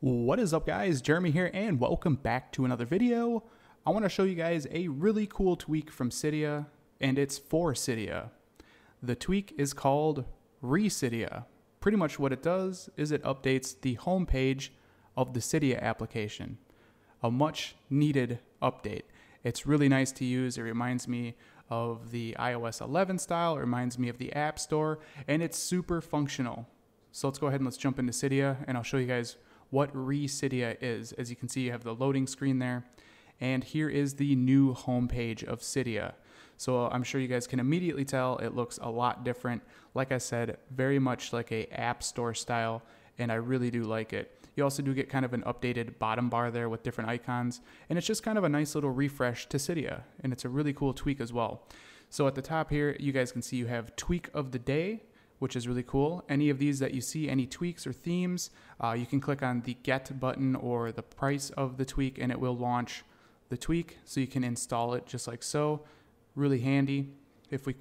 What is up, guys? Jeremy here, and welcome back to another video. I want to show you guys a really cool tweak from CYDIA, and it's for CYDIA. The tweak is called ReCydia. Pretty much what it does is it updates the home page of the CYDIA application. A much needed update. It's really nice to use. It reminds me of the iOS 11 style. It reminds me of the App Store, and it's super functional. So let's go ahead and let's jump into CYDIA, and I'll show you guys what ReCydia is. As you can see, you have the loading screen there, and here is the new homepage of CYDIA. So I'm sure you guys can immediately tell it looks a lot different. Like I said, very much like a App Store style, and I really do like it. You also do get kind of an updated bottom bar there with different icons, and it's just kind of a nice little refresh to CYDIA, and it's a really cool tweak as well. So at the top here, you guys can see you have Tweak of the Day, which is really cool. Any of these that you see, any tweaks or themes, you can click on the Get button or the price of the tweak, and it will launch the tweak, so you can install it just like so. Really handy. If we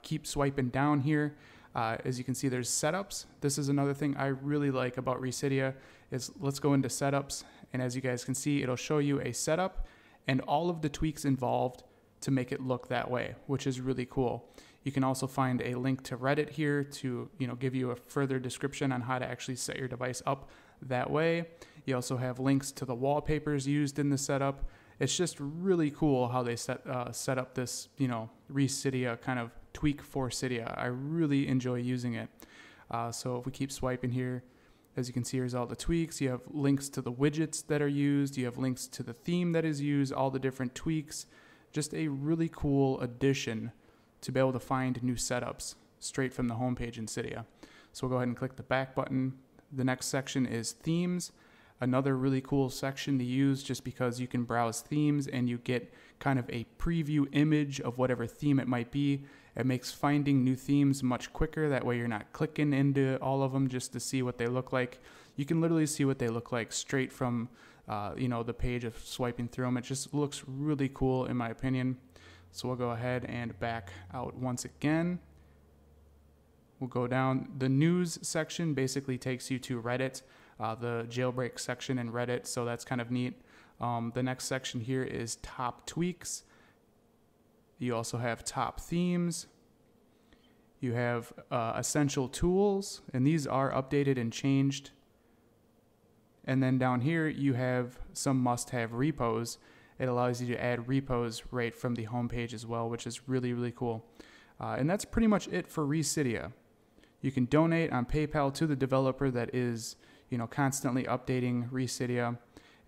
keep swiping down here, as you can see, there's setups. This is another thing I really like about ReCydia is let's go into setups, and as you guys can see, it'll show you a setup and all of the tweaks involved to make it look that way, which is really cool. You can also find a link to Reddit here to give you a further description on how to actually set your device up that way. You also have links to the wallpapers used in the setup. It's just really cool how they set up this ReCydia kind of tweak for CYDIA. I really enjoy using it. So if we keep swiping here, as you can see, here's all the tweaks. You have links to the widgets that are used. You have links to the theme that is used, all the different tweaks. Just a really cool addition to be able to find new setups straight from the homepage in CYDIA. So we'll go ahead and click the back button. The next section is themes. Another really cool section to use just because you can browse themes and you get kind of a preview image of whatever theme it might be. It makes finding new themes much quicker. That way you're not clicking into all of them just to see what they look like. You can literally see what they look like straight from the page of swiping through them. It just looks really cool in my opinion. So we'll go ahead and back out once again. We'll go down. The news section basically takes you to Reddit, the jailbreak section in Reddit, so that's kind of neat. The next section here is top tweaks. You also have top themes. You have essential tools, and these are updated and changed. And then down here you have some must-have repos. It allows you to add repos right from the homepage as well, which is really, really cool. And that's pretty much it for ReCydia. You can donate on PayPal to the developer that is, constantly updating ReCydia.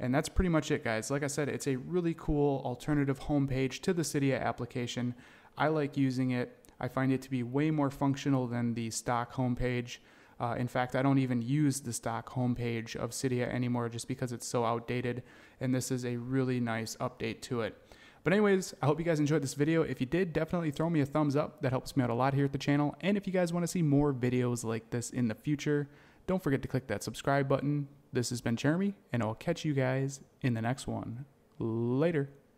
And that's pretty much it, guys. Like I said, it's a really cool alternative homepage to the CYDIA application. I like using it. I find it to be way more functional than the stock homepage. In fact, I don't even use the stock homepage of CYDIA anymore just because it's so outdated, and this is a really nice update to it. But anyways, I hope you guys enjoyed this video. If you did, definitely throw me a thumbs up. That helps me out a lot here at the channel. And if you guys want to see more videos like this in the future, don't forget to click that subscribe button. This has been Jeremy, and I'll catch you guys in the next one. Later.